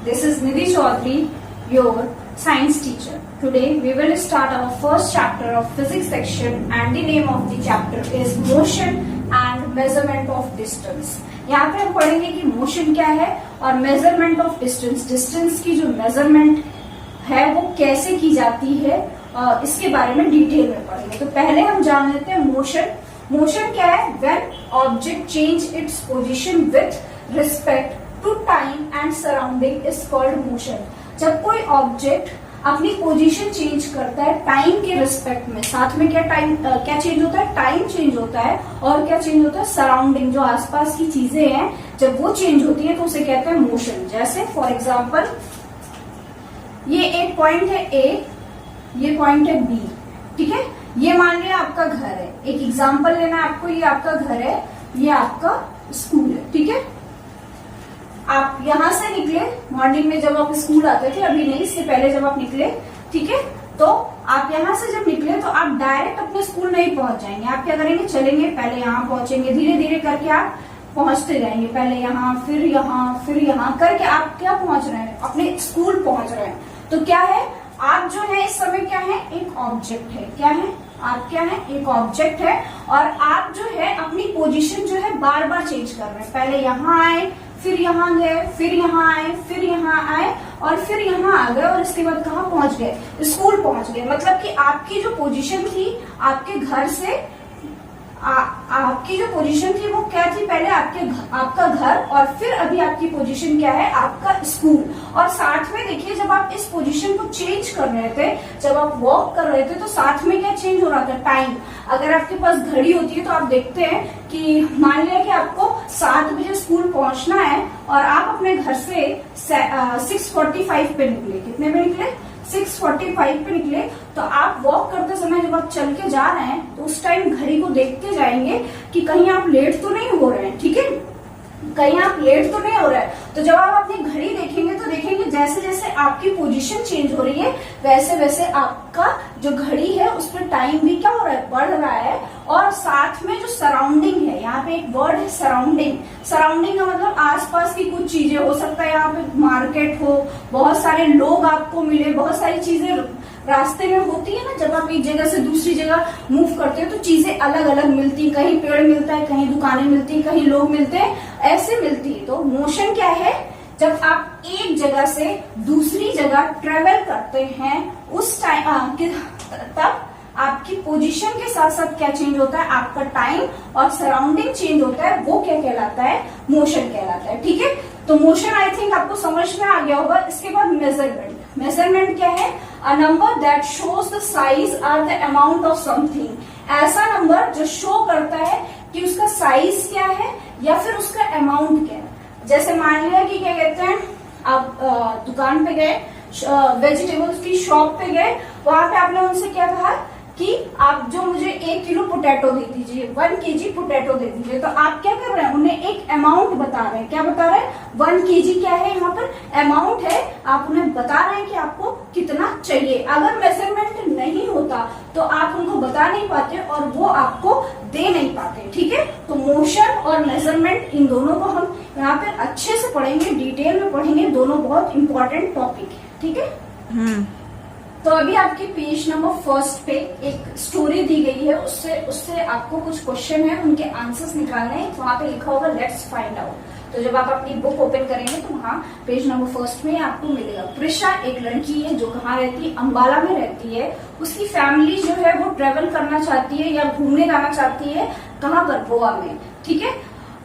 This is Nidhi Chaudhary, your science teacher. Today we will start our first chapter of physics section and the name of the chapter is motion and measurement of distance. यहाँ पे हम पढ़ेंगे कि motion क्या है और measurement of distance, distance की जो मेजरमेंट है वो कैसे की जाती है, इसके बारे में डिटेल में पढ़ेंगे। तो पहले हम जान लेते हैं मोशन। मोशन क्या है? When object change its position with respect to time and surrounding is called motion. जब कोई ऑब्जेक्ट अपनी पोजीशन चेंज करता है टाइम के रिस्पेक्ट में, साथ में क्या टाइम क्या चेंज होता है? टाइम चेंज होता है और क्या चेंज होता है? सराउंडिंग, जो आसपास की चीजें हैं जब वो चेंज होती है तो उसे कहते हैं मोशन। जैसे फॉर एग्जाम्पल ये एक पॉइंट है ए, ये पॉइंट है बी, ठीक है। ये मान लिया आपका घर है, एक एग्जाम्पल लेना है आपको, ये आपका घर है, ये आपका स्कूल है, ठीक है। आप यहां से निकले मॉर्निंग में जब आप स्कूल आते थे, अभी नहीं, इससे पहले जब आप निकले, ठीक है, तो आप यहां से जब निकले तो आप डायरेक्ट अपने स्कूल नहीं पहुंच जाएंगे। आप क्या करेंगे? चलेंगे, पहले यहां पहुंचेंगे, धीरे धीरे करके आप पहुंचते जाएंगे, पहले यहाँ फिर यहाँ करके आप क्या पहुंच रहे हैं? अपने स्कूल पहुंच रहे हैं। तो क्या है, आप जो है इस समय क्या है? एक ऑब्जेक्ट है। क्या है? आप क्या है? एक ऑब्जेक्ट है और आप जो है अपनी पोजीशन जो है बार बार चेंज कर रहे हैं। पहले यहाँ आए, फिर यहाँ गए, फिर यहाँ आए, फिर यहाँ आए और फिर यहाँ आ गए और इसके बाद कहाँ पहुंच गए? स्कूल पहुंच गए। मतलब कि आपकी जो पोजीशन थी आपके घर से, आपकी जो पोजीशन थी वो क्या थी? पहले आपका घर और फिर अभी आपकी पोजीशन क्या है? आपका स्कूल। और साथ में देखिए, जब आप इस पोजीशन को चेंज कर रहे थे, जब आप वॉक कर रहे थे, तो साथ में क्या चेंज हो रहा था? टाइम। अगर आपके पास घड़ी होती है तो आप देखते हैं कि मान लिया कि आपको 7 बजे स्कूल पहुंचना है और आप अपने घर से 6:45 पे निकले। कितने पे निकले? 6:45 पे निकले। तो आप वॉक करते समय जब आप चल के जा रहे हैं तो उस टाइम घड़ी को देखते जाएंगे कि कहीं आप लेट तो नहीं हो रहे हैं, ठीक है, कहीं आप लेट तो नहीं हो रहा है। तो जब आप अपनी घड़ी देखेंगे तो देखेंगे जैसे जैसे आपकी पोजीशन चेंज हो रही है वैसे वैसे आपका जो घड़ी है उस पर टाइम भी क्या हो रहा है? बढ़ रहा है। और साथ में जो सराउंडिंग है, यहाँ पे एक वर्ड है सराउंडिंग। सराउंडिंग का मतलब आसपास की कुछ चीजें, हो सकता है यहाँ पे मार्केट हो, बहुत सारे लोग आपको मिले, बहुत सारी चीजें रास्ते में होती है ना। जब आप एक जगह से दूसरी जगह मूव करते हो तो चीजें अलग अलग मिलती, कहीं पेड़ मिलता है, कहीं दुकानें मिलती, कहीं लोग मिलते हैं, ऐसे मिलती है। तो मोशन क्या है? जब आप एक जगह से दूसरी जगह ट्रेवल करते हैं उस टाइम तब आपकी पोजीशन के साथ साथ क्या चेंज होता है? आपका टाइम और सराउंडिंग चेंज होता है, वो क्या कहलाता है? मोशन कहलाता है, ठीक है। तो मोशन आई थिंक आपको समझ में आ गया होगा। इसके बाद मेजरमेंट। मेजरमेंट क्या है? A number that shows the size और द अमाउंट ऑफ समथिंग। ऐसा नंबर जो शो करता है कि उसका साइज क्या है या फिर उसका अमाउंट क्या है। जैसे मान लिया कि क्या कहते हैं, आप दुकान पे गए, वेजिटेबल्स की शॉप पे गए, वहां पे आपने उनसे क्या कहा कि आप जो मुझे 1 किलो पोटैटो दे दीजिए, 1 केजी पोटैटो दे दीजिए। तो आप क्या कर रहे हैं? उन्हें एक अमाउंट बता रहे हैं। क्या बता रहे हैं? 1 केजी क्या है? यहाँ पर अमाउंट है। आप उन्हें बता रहे हैं कि आपको कितना चाहिए। अगर मेजरमेंट नहीं होता तो आप उनको बता नहीं पाते और वो आपको दे नहीं पाते, ठीक है। तो मोशन और मेजरमेंट, इन दोनों को हम यहाँ पे अच्छे से पढ़ेंगे, डिटेल में पढ़ेंगे। दोनों बहुत इंपॉर्टेंट टॉपिक है, ठीक है। तो अभी आपके पेज नंबर 1 पे एक स्टोरी दी गई है, उससे आपको कुछ क्वेश्चन है, उनके आंसर्स निकालने हैं। वहां पे लिखा होगा लेट्स फाइंड आउट। तो जब आप अपनी बुक ओपन करेंगे तो वहाँ पेज नंबर 1 में आपको मिलेगा। प्रिशा एक लड़की है जो कहाँ रहती है? अंबाला में रहती है। उसकी फैमिली जो है वो ट्रेवल करना चाहती है या घूमने जाना चाहती है, कहाँ पर? गोवा में, ठीक है।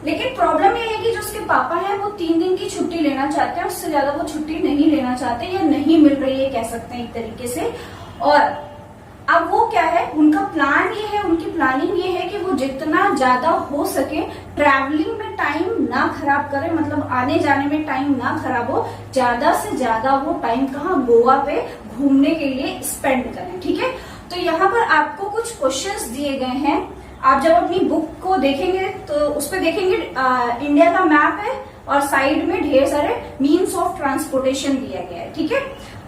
लेकिन प्रॉब्लम ये है कि जो उसके पापा हैं वो 3 दिन की छुट्टी लेना चाहते हैं, उससे ज्यादा वो छुट्टी नहीं लेना चाहते या नहीं मिल रही है, कह सकते हैं एक तरीके से। और अब वो क्या है, उनका प्लान ये है, उनकी प्लानिंग ये है कि वो जितना ज्यादा हो सके ट्रैवलिंग में टाइम ना खराब करें, मतलब आने जाने में टाइम ना खराब हो, ज्यादा से ज्यादा वो टाइम कहाँ? गोवा पे घूमने के लिए स्पेंड करें, ठीक है। तो यहाँ पर आपको कुछ क्वेश्चंस दिए गए हैं। आप जब अपनी बुक को देखेंगे तो उस पर देखेंगे इंडिया का मैप है और साइड में ढेर सारे मीन्स ऑफ ट्रांसपोर्टेशन दिया गया है, ठीक है।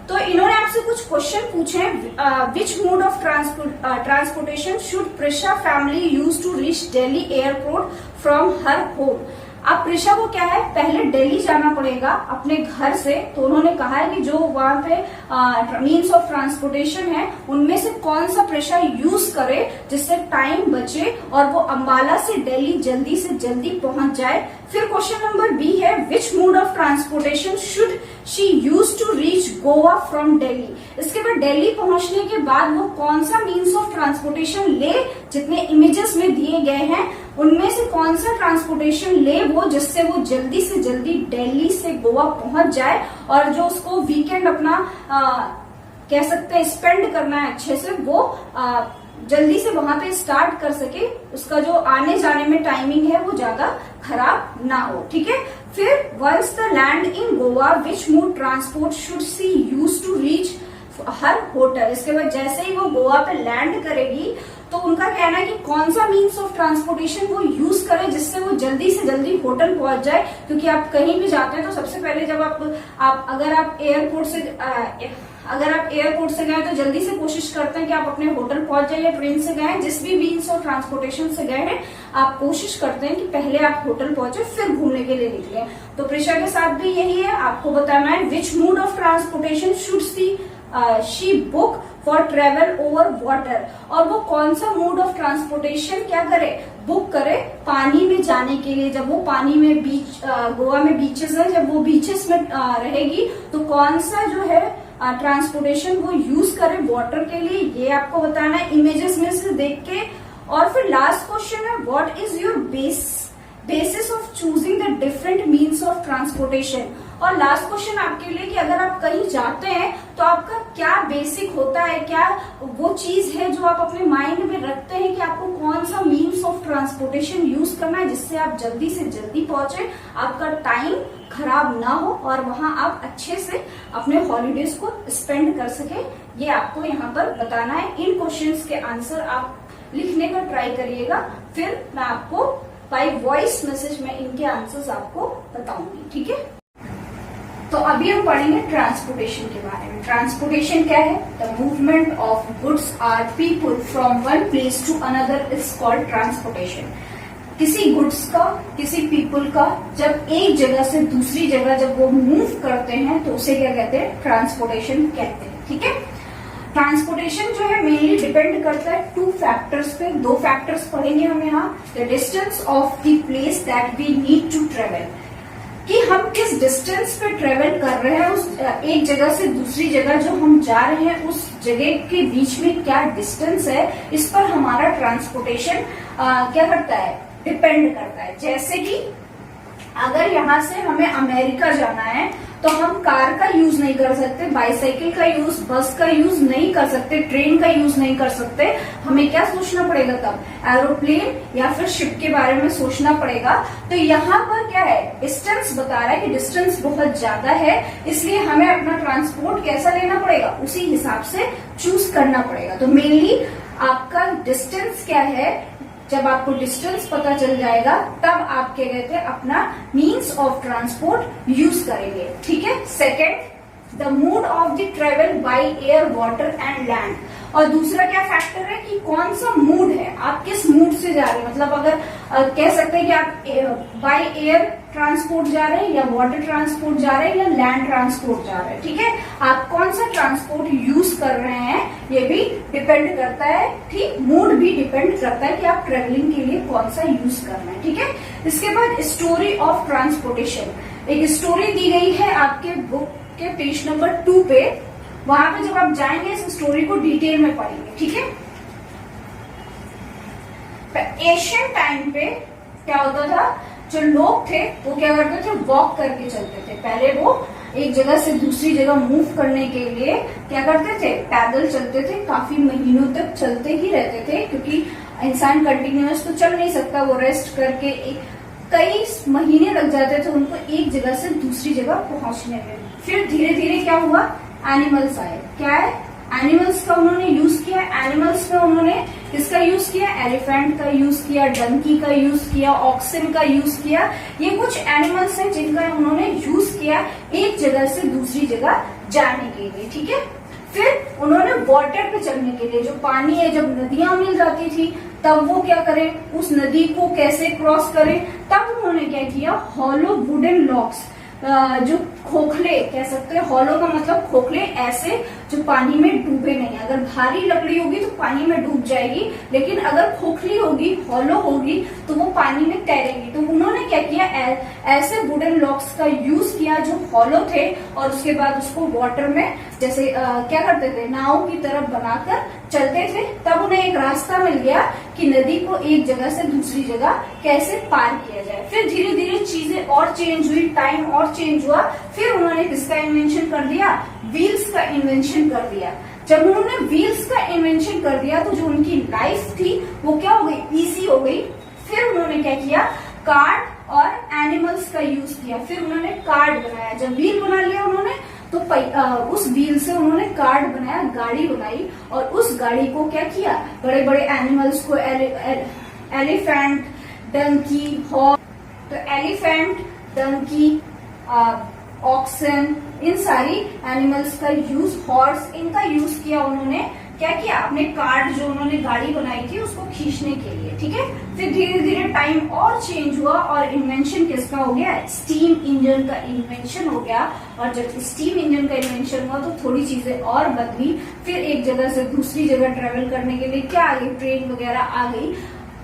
तो इन्होंने आपसे कुछ क्वेश्चन पूछे हैं। Which mode of transportation should Prisha family use to reach Delhi airport from her home. अब प्रिशा को क्या है, पहले दिल्ली जाना पड़ेगा अपने घर से, तो उन्होंने कहा है कि जो वहां पे मीन्स ऑफ ट्रांसपोर्टेशन है उनमें से कौन सा प्रिशा यूज करे जिससे टाइम बचे और वो अंबाला से दिल्ली जल्दी से जल्दी पहुंच जाए। फिर क्वेश्चन नंबर बी है, which mode of transportation should she use to reach Goa from Delhi. इसके बाद दिल्ली पहुंचने के बाद वो कौन सा मीन्स ऑफ ट्रांसपोर्टेशन ले, जितने इमेजेस में दिए गए हैं उनमें से कौन सा ट्रांसपोर्टेशन ले वो, जिससे वो जल्दी से जल्दी दिल्ली से गोवा पहुंच जाए और जो उसको वीकेंड अपना कह सकते हैं स्पेंड करना है अच्छे से, वो जल्दी से वहां पे स्टार्ट कर सके, उसका जो आने जाने में टाइमिंग है वो ज्यादा खराब ना हो। ठीक है, फिर once the land in Goa which mode transport should she use to reach her hotel. इसके बाद जैसे ही वो गोवा पे लैंड करेगी तो उनका कहना है कि कौन सा मीन्स ऑफ ट्रांसपोर्टेशन वो यूज करे जिससे वो जल्दी से जल्दी होटल पहुंच जाए। क्योंकि आप कहीं भी जाते हैं तो सबसे पहले जब अगर आप एयरपोर्ट से गए तो जल्दी से कोशिश करते हैं कि आप अपने होटल पहुंच जाए, या ट्रेन से गए, जिस भी मीन्स ऑफ ट्रांसपोर्टेशन से गए हैं आप कोशिश करते हैं कि पहले आप होटल पहुंचे फिर घूमने के लिए निकले। तो प्रिशा के साथ भी यही है, आपको बताना है which mode of transportation should she book for travel over water, और वो कौन सा मोड ऑफ ट्रांसपोर्टेशन क्या करे, बुक करे पानी में जाने के लिए। जब वो पानी में गोवा में बीचेस है, जब वो बीचेस में रहेगी तो कौन सा जो है ट्रांसपोर्टेशन वो यूज करे वाटर के लिए, ये आपको बताना है इमेजेस में से देख के। और फिर लास्ट क्वेश्चन है, what is your basis of choosing the different means of transportation. और लास्ट क्वेश्चन आपके लिए कि अगर आप कहीं जाते हैं तो आपका क्या बेसिक होता है, क्या वो चीज है जो आप अपने माइंड में रखते हैं कि आपको कौन सा मीन्स ऑफ ट्रांसपोर्टेशन यूज करना है जिससे आप जल्दी से जल्दी पहुंचे, आपका टाइम खराब ना हो और वहां आप अच्छे से अपने हॉलीडेज को स्पेंड कर सके। ये आपको यहाँ पर बताना है। इन क्वेश्चंस के आंसर आप लिखने का ट्राई करिएगा, फिर मैं आपको बाय वॉइस मैसेज में इनके आंसर्स आपको बताऊंगी। ठीक है, तो अभी हम पढ़ेंगे ट्रांसपोर्टेशन के बारे में। ट्रांसपोर्टेशन क्या है? The movement of goods or people from one place to another is called transportation. किसी गुड्स का, किसी पीपल का जब एक जगह से दूसरी जगह जब वो मूव करते हैं तो उसे क्या कहते हैं? ट्रांसपोर्टेशन कहते हैं। ठीक है, ट्रांसपोर्टेशन जो है मेनली डिपेंड करता है टू फैक्टर्स पे। दो फैक्टर्स पढ़ेंगे हम यहाँ, the distance of the place that we need to travel, कि हम किस डिस्टेंस पे ट्रेवल कर रहे हैं, उस एक जगह से दूसरी जगह जो हम जा रहे हैं उस जगह के बीच में क्या डिस्टेंस है, इस पर हमारा ट्रांसपोर्टेशन क्या करता है? डिपेंड करता है। जैसे कि अगर यहाँ से हमें अमेरिका जाना है तो हम कार का यूज नहीं कर सकते, बाईसाइकिल का यूज, बस का यूज नहीं कर सकते, ट्रेन का यूज नहीं कर सकते। हमें क्या सोचना पड़ेगा तब? एरोप्लेन या फिर शिप के बारे में सोचना पड़ेगा। तो यहाँ पर क्या है? डिस्टेंस बता रहा है कि डिस्टेंस बहुत ज्यादा है, इसलिए हमें अपना ट्रांसपोर्ट कैसा लेना पड़ेगा, उसी हिसाब से चूज करना पड़ेगा। तो मेनली आपका डिस्टेंस क्या है, जब आपको डिस्टेंस पता चल जाएगा तब आप क्या कहते हैं? अपना मीन्स ऑफ ट्रांसपोर्ट यूज करेंगे। ठीक है, second, the mode of the travel by air, water and land. और दूसरा क्या फैक्टर है कि कौन सा मूड है, आप किस मूड से जा रहे हैं। मतलब अगर कह सकते हैं कि आप बाय एयर ट्रांसपोर्ट जा रहे हैं, या वाटर ट्रांसपोर्ट जा रहे हैं, या लैंड ट्रांसपोर्ट जा रहे हैं। ठीक है, आप कौन सा ट्रांसपोर्ट यूज कर रहे हैं ये भी डिपेंड करता है। ठीक, मूड भी डिपेंड करता है कि आप ट्रेवलिंग के लिए कौन सा यूज कर रहे हैं। ठीक है, इसके बाद स्टोरी ऑफ ट्रांसपोर्टेशन, एक स्टोरी दी गई है आपके बुक के पेज नंबर 2 पे। वहां पे जब आप जाएंगे इस स्टोरी को डिटेल में पढ़ेंगे। ठीक है, एशियन टाइम पे क्या होता था, जो लोग थे वो क्या करते थे? वॉक करके चलते थे। पहले वो एक जगह से दूसरी जगह मूव करने के लिए क्या करते थे? पैदल चलते थे, काफी महीनों तक चलते ही रहते थे, क्योंकि इंसान कंटिन्यूअस तो चल नहीं सकता, वो रेस्ट करके कई महीने लग जाते थे उनको एक जगह से दूसरी जगह पहुंचने में। फिर धीरे धीरे क्या हुआ? एनिमल्स आए। क्या है? एनिमल्स का उन्होंने यूज किया। एनिमल्स में उन्होंने किसका यूज किया? एलिफेंट का यूज किया, डंकी का यूज किया, ऑक्सिन का यूज किया। ये कुछ एनिमल्स हैं जिनका उन्होंने यूज किया एक जगह से दूसरी जगह जाने के लिए। ठीक है, फिर उन्होंने वाटर पे चलने के लिए, जो पानी है, जब नदियां मिल जाती थी तब वो क्या करें, उस नदी को कैसे क्रॉस करें, तब उन्होंने क्या किया, हॉलो वुडन लॉक्स, जो खोखले कह सकते हैं, हॉलो का मतलब खोखले, ऐसे जो पानी में डूबे नहीं। अगर भारी लकड़ी होगी तो पानी में डूब जाएगी, लेकिन अगर खोखली होगी, हॉलो होगी, तो वो पानी में तैरेगी। तो उन्होंने क्या किया, ऐसे वुडन लॉक्स का यूज किया जो हॉलो थे, और उसके बाद उसको वाटर में जैसे क्या करते थे, नाव की तरफ बनाकर चलते थे। तब उन्हें एक रास्ता मिल गया कि नदी को एक जगह से दूसरी जगह कैसे पार किया जाए। फिर धीरे धीरे चीजें और चेंज हुई, टाइम और चेंज हुआ। फिर उन्होंने किसका इन्वेंशन कर दिया, व्हील्स का इन्वेंशन कर दिया। जब उन्होंने व्हील्स का इन्वेंशन कर दिया तो जो उनकी लाइफ थी वो क्या हो गई, इजी हो गई। फिर उन्होंने क्या किया, कार्ड और एनिमल्स का यूज किया। फिर उन्होंने कार्ड बनाया। जब व्हील बना लिया उन्होंने, तो उस व्हील से उन्होंने कार्ड बनाया, गाड़ी बनाई, और उस गाड़ी को क्या किया, बड़े बड़े एनिमल्स को, एलिफेंट, डंकी, हॉर्स, तो एलिफेंट, डंकी, ऑक्सन, इन सारी एनिमल्स का यूज, हॉर्स, इनका यूज किया उन्होंने। क्या किया, अपने कार्ड जो उन्होंने गाड़ी बनाई थी उसको खींचने के लिए, ठीक है। फिर धीरे धीरे टाइम और चेंज हुआ और इन्वेंशन किसका हो गया, स्टीम इंजन का इन्वेंशन हो गया। और जब स्टीम इंजन का इन्वेंशन हुआ तो थोड़ी चीजें और बदली। फिर एक जगह से दूसरी जगह ट्रेवल करने के लिए क्या आ गई, ट्रेन वगैरह आ गई।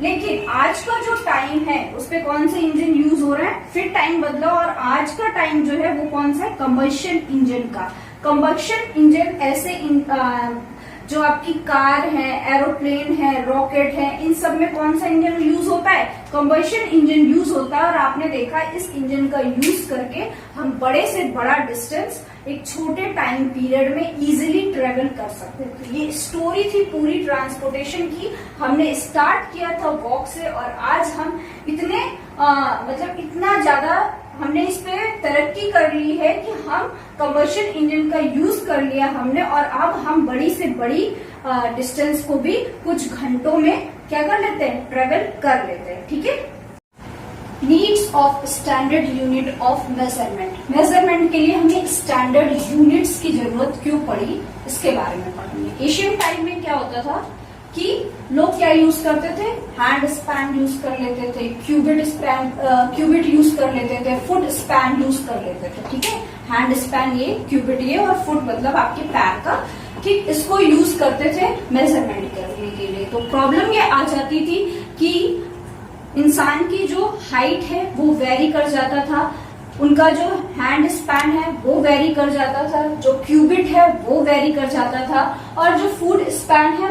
लेकिन आज का जो टाइम है उस पे कौन सा इंजन यूज हो रहा है, फिर टाइम बदला और आज का टाइम जो है वो कौन सा है, कंबशन इंजन का। कंबशन इंजन ऐसे जो आपकी कार है, एरोप्लेन है, रॉकेट है, इन सब में कौन सा इंजन यूज होता है, कंबशन इंजन यूज होता है। और आपने देखा इस इंजन का यूज करके हम बड़े से बड़ा डिस्टेंस एक छोटे टाइम पीरियड में इजीली ट्रेवल कर सकते हैं। तो ये स्टोरी थी पूरी ट्रांसपोर्टेशन की। हमने स्टार्ट किया था वॉक से और आज हम इतने मतलब इतना ज्यादा हमने इस पे तरक्की कर ली है कि हम कंबशन इंजन का यूज कर लिया हमने, और अब हम बड़ी से बड़ी डिस्टेंस को भी कुछ घंटों में क्या कर लेते हैं, ट्रेवल कर लेते हैं, ठीक है। Needs of standard unit of measurement. Measurement के लिए हमें स्टैंडर्ड यूनिट्स की जरूरत क्यों पड़ी, इसके बारे में पढ़ेंगे। एशियन टाइम में क्या होता था कि लोग क्या यूज करते थे, हैंड स्पैन यूज कर लेते थे, क्यूबिट यूज कर लेते थे, फुट स्पैन यूज कर लेते थे, ठीक है। हैंड स्पैन ये, क्यूबिट ये, और फुट मतलब आपके पैर का, ठीक, इसको यूज करते थे मेजरमेंट करने के लिए। तो प्रॉब्लम ये आ जाती थी कि इंसान की जो हाइट है वो वेरी कर जाता था, उनका जो हैंड स्पैन है वो वेरी कर जाता था, जो क्यूबिट है वो वेरी कर जाता था, और जो फुट स्पैन है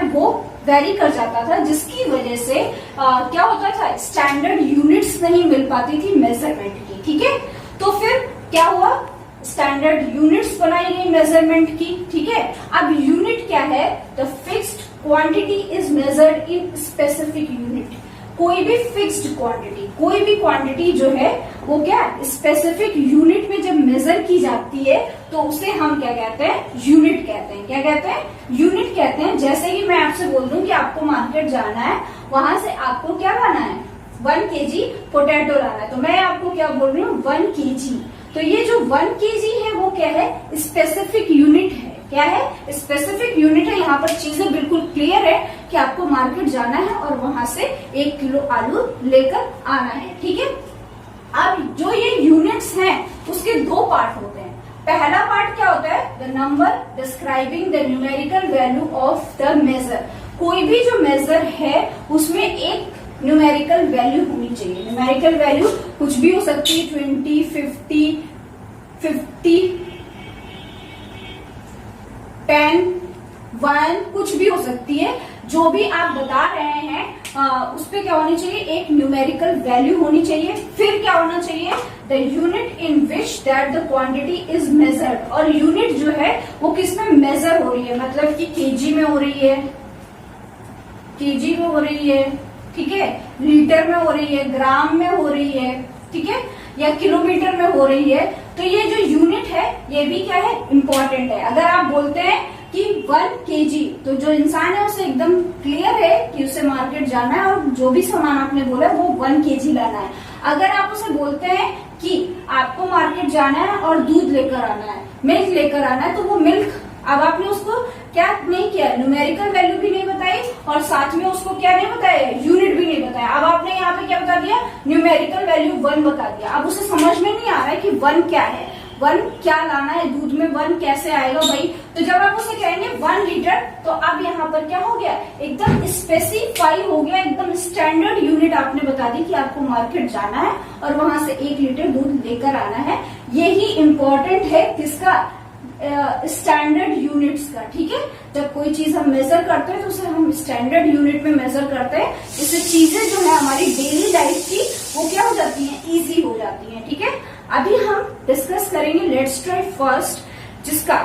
वो वेरी कर जाता था, जिसकी वजह से क्या होता था, स्टैंडर्ड यूनिट्स नहीं मिल पाती थी मेजरमेंट की, ठीक है। तो फिर क्या हुआ, स्टैंडर्ड यूनिट्स बनाई गई मेजरमेंट की, ठीक है। अब यूनिट क्या है, the fixed quantity is measured in specific unit. कोई भी फिक्स्ड क्वांटिटी, कोई भी क्वांटिटी जो है वो क्या स्पेसिफिक यूनिट में जब मेजर की जाती है तो उसे हम क्या कहते हैं, यूनिट कहते हैं। क्या कहते हैं, यूनिट कहते हैं। जैसे कि मैं आपसे बोल दूं कि आपको मार्केट जाना है, वहां से आपको क्या लाना है, 1 kg पोटैटो लाना है, तो मैं आपको क्या बोल रही हूँ, 1 kg। तो ये जो 1 kg है वो क्या है, स्पेसिफिक यूनिट है। क्या है, स्पेसिफिक यूनिट है। यहाँ पर चीजें बिल्कुल क्लियर है कि आपको मार्केट जाना है और वहां से 1 किलो आलू लेकर आना है, ठीक है। अब जो ये यूनिट्स हैं उसके 2 पार्ट होते हैं। पहला पार्ट क्या होता है, the number describing the numerical value of the measure. कोई भी जो मेजर है उसमें एक न्यूमेरिकल वैल्यू होनी चाहिए। न्यूमेरिकल वैल्यू कुछ भी हो सकती है, 20, 50, 10, 1, कुछ भी हो सकती है। जो भी आप बता रहे हैं उस पे क्या होनी चाहिए, एक न्यूमेरिकल वैल्यू होनी चाहिए। फिर क्या होना चाहिए, the unit in which that the quantity is measured. और यूनिट जो है वो किस में मेजर हो रही है, मतलब कि केजी में हो रही है, केजी में हो रही है, ठीक है, लीटर में हो रही है, ग्राम में हो रही है, ठीक है, या किलोमीटर में हो रही है। तो ये जो यूनिट है ये भी क्या है, इम्पोर्टेंट है। अगर आप बोलते हैं कि 1 kg, तो जो इंसान है उसे एकदम क्लियर है कि उसे मार्केट जाना है और जो भी सामान आपने बोला वो 1 kg लाना है। अगर आप उसे बोलते हैं कि आपको मार्केट जाना है और दूध लेकर आना है, मिल्क लेकर आना है, तो वो मिल्क अब आपने उसको क्या नहीं किया, न्यूमेरिकल वैल्यू भी नहीं बताई और साथ में उसको क्या नहीं बताया, यूनिट भी नहीं बताया। अब आपने यहाँ पे क्या बता दिया, न्यूमेरिकल वैल्यू 1 बता दिया। अब उसे समझ में नहीं आ रहा है कि 1 क्या है, 1 क्या लाना है दूध में, 1 कैसे आएगा भाई। तो जब आप उसे कहेंगे 1 लीटर, तो अब यहाँ पर क्या हो गया, एकदम स्पेसिफाई हो गया, एकदम स्टैंडर्ड यूनिट आपने बता दी कि आपको मार्केट जाना है और वहां से 1 लीटर दूध लेकर आना है। यही इंपॉर्टेंट है किसका, स्टैंडर्ड यूनिट्स का। ठीक है, जब कोई चीज हम मेजर करते हैं तो उसे हम स्टैंडर्ड यूनिट में मेजर करते हैं। इससे चीजें जो है हमारी डेली लाइफ की वो क्या हो जाती हैं, इजी हो जाती हैं। ठीक है, अभी हम डिस्कस करेंगे लेट्स ट्राई फर्स्ट, जिसका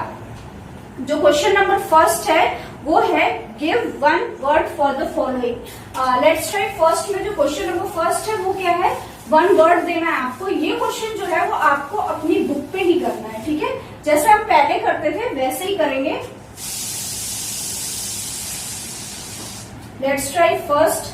जो क्वेश्चन नंबर फर्स्ट है वो है give 1 word for the following. Let's try first में जो क्वेश्चन नंबर फर्स्ट है वो क्या है, 1 वर्ड देना है आपको। ये क्वेश्चन जो है वो आपको अपनी बुक पे ही करना है। ठीक है, जैसे हम पहले करते थे वैसे ही करेंगे। लेट्स ट्राई फर्स्ट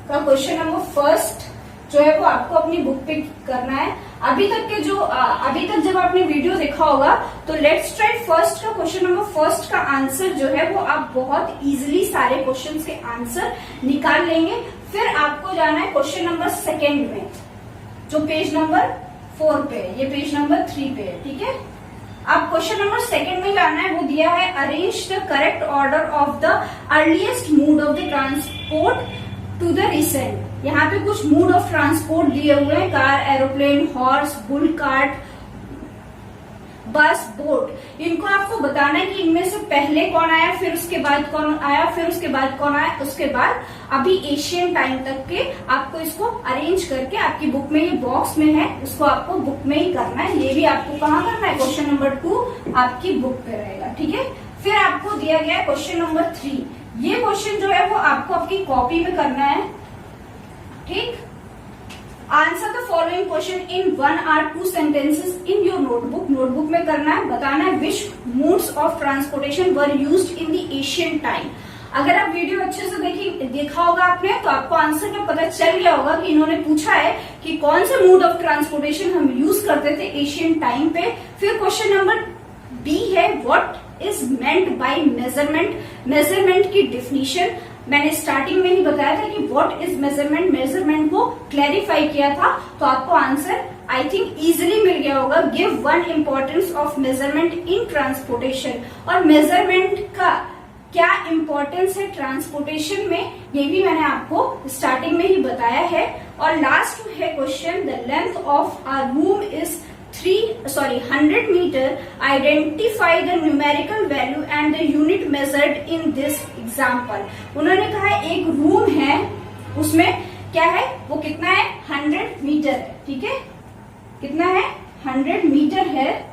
का क्वेश्चन नंबर फर्स्ट जो है वो आपको अपनी बुक पे करना है। अभी तक जब आपने वीडियो देखा होगा तो लेट्स ट्राई फर्स्ट का क्वेश्चन नंबर फर्स्ट का आंसर जो है वो आप बहुत इजीली सारे क्वेश्चंस के आंसर निकाल लेंगे। फिर आपको जाना है क्वेश्चन नंबर सेकेंड में, जो पेज नंबर 4 पे है, ये पेज नंबर 3 पे है। ठीक है, अब क्वेश्चन नंबर सेकेंड में जाना है, वो दिया है arrange the correct order of the earliest mode of the transport to the recent. यहाँ पे कुछ मोड ऑफ ट्रांसपोर्ट दिए हुए हैं, car, aeroplane, horse, bull cart, bus, boat. इनको आपको बताना है कि इनमें से पहले कौन आया, फिर उसके बाद कौन आया, फिर उसके बाद कौन आया, उसके बाद अभी एशियन टाइम तक के आपको इसको अरेंज करके आपकी बुक में, ये बॉक्स में है, इसको आपको बुक में ही करना है। ये भी आपको कहाँ करना है, क्वेश्चन नंबर 2 आपकी बुक पे रहेगा। ठीक है, फिर आपको दिया गया है क्वेश्चन नंबर 3। ये क्वेश्चन जो है वो आपको आपकी कॉपी में करना है। ठीक, answer the following question in 1 or 2 sentences in your notebook. Notebook में करना है, बताना है which modes of transportation were used in the Asian time. अगर आप वीडियो अच्छे से देखा होगा आपने तो आपको आंसर का पता चल गया होगा कि इन्होंने पूछा है कि कौन से मोड ऑफ ट्रांसपोर्टेशन हम यूज करते थे एशियन टाइम पे। फिर क्वेश्चन नंबर बी है what is meant by measurement. Measurement की डिफिनीशन मैंने स्टार्टिंग में ही बताया था कि व्हाट इज मेजरमेंट, मेजरमेंट को क्लैरिफाई किया था, तो आपको आंसर आई थिंक इजिली मिल गया होगा। Give 1 importance of measurement in transportation. और मेजरमेंट का क्या इम्पोर्टेंस है ट्रांसपोर्टेशन में, ये भी मैंने आपको स्टार्टिंग में ही बताया है। और लास्ट है question, the length of a room is 100 metre. Identify the numerical value and the unit measured in this example. उन्होंने कहा एक रूम है, उसमें क्या है, वो कितना है, 100 मीटर है। ठीक है, कितना है, 100 मीटर है।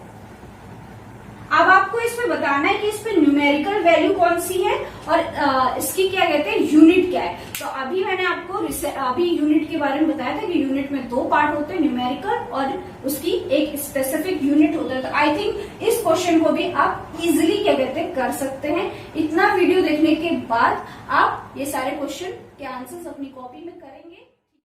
अब आपको इसमें बताना है कि इस पे न्यूमेरिकल वैल्यू कौन सी है और इसकी क्या कहते हैं, यूनिट क्या है। तो अभी मैंने आपको अभी यूनिट के बारे में बताया था कि यूनिट में 2 पार्ट होते हैं, न्यूमेरिकल और उसकी एक स्पेसिफिक यूनिट होता है। तो आई थिंक इस क्वेश्चन को भी आप इजिली क्या कहते हैं, कर सकते हैं। इतना वीडियो देखने के बाद आप ये सारे क्वेश्चन के आंसर्स अपनी कॉपी में करेंगे।